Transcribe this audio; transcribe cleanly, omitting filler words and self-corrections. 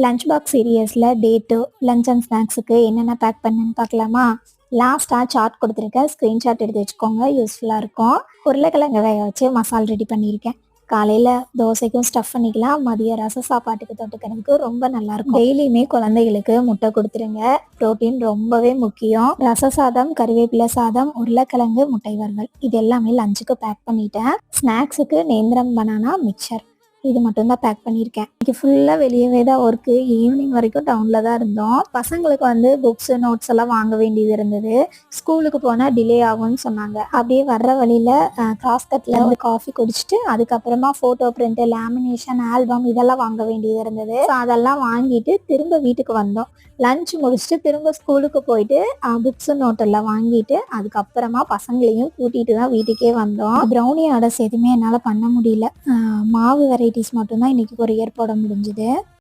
Lunch box சீரியஸில் day 2 lunch and ஸ்நாக்ஸுக்கு என்னென்ன பேக் பண்ணேன்னு பார்க்கலாமா? லாஸ்ட்டாக சார்ட் கொடுத்துருக்கேன், ஸ்க்ரீன்ஷாட் எடுத்து வச்சுக்கோங்க, யூஸ்ஃபுல்லாக இருக்கும். உருளைக்கிழங்கு வேக வச்சு மசால் ரெடி பண்ணியிருக்கேன். காலையில் தோசைக்கும் ஸ்டஃப் பண்ணிக்கலாம், மதிய ரச சாப்பாட்டுக்கு தொட்டுக்கிறதுக்கு ரொம்ப நல்லாயிருக்கும். டெய்லியுமே குழந்தைகளுக்கு முட்டை கொடுத்துருங்க, ப்ரோட்டீன் ரொம்பவே முக்கியம். ரச சாதம், கறிவேப்பிலை சாதம், உருளைக்கிழங்கு, முட்டை வறுவல் இது எல்லாமே லஞ்சுக்கு பேக் பண்ணிட்டேன். ஸ்நாக்ஸுக்கு நேந்திரம் பனானா மிக்சர் இது மட்டும்தான் பேக் பண்ணியிருக்கேன். இன்னைக்கு ஃபுல்லாக வெளியவே தான் ஒர்க்கு, ஈவினிங் வரைக்கும் டவுனில் தான் இருந்தோம். பசங்களுக்கு வந்து புக்ஸு நோட்ஸ் எல்லாம் வாங்க வேண்டியது இருந்தது. ஸ்கூலுக்கு போனால் டிலே ஆகும்னு சொன்னாங்க. அப்படியே வர்ற வழியில் கிராஸ்கட்டில் வந்து காஃபி குடிச்சிட்டு அதுக்கப்புறமா ஃபோட்டோ பிரிண்ட்டு, லேமினேஷன், ஆல்பம் இதெல்லாம் வாங்க வேண்டியது இருந்தது. ஸோ அதெல்லாம் வாங்கிட்டு திரும்ப வீட்டுக்கு வந்தோம். லஞ்ச் முடிச்சுட்டு திரும்ப ஸ்கூலுக்கு போயிட்டு புக்ஸு நோட்டெல்லாம் வாங்கிட்டு அதுக்கப்புறமா பசங்களையும் கூட்டிகிட்டு தான் வீட்டுக்கே வந்தோம். ப்ரௌனி ஆர்டர்ஸ் எதுவுமே என்னால் பண்ண முடியல. மாவு வெரைட்டிஸ் மட்டும்தான் இன்றைக்கி கொரியர் போட முடிஞ்சுது.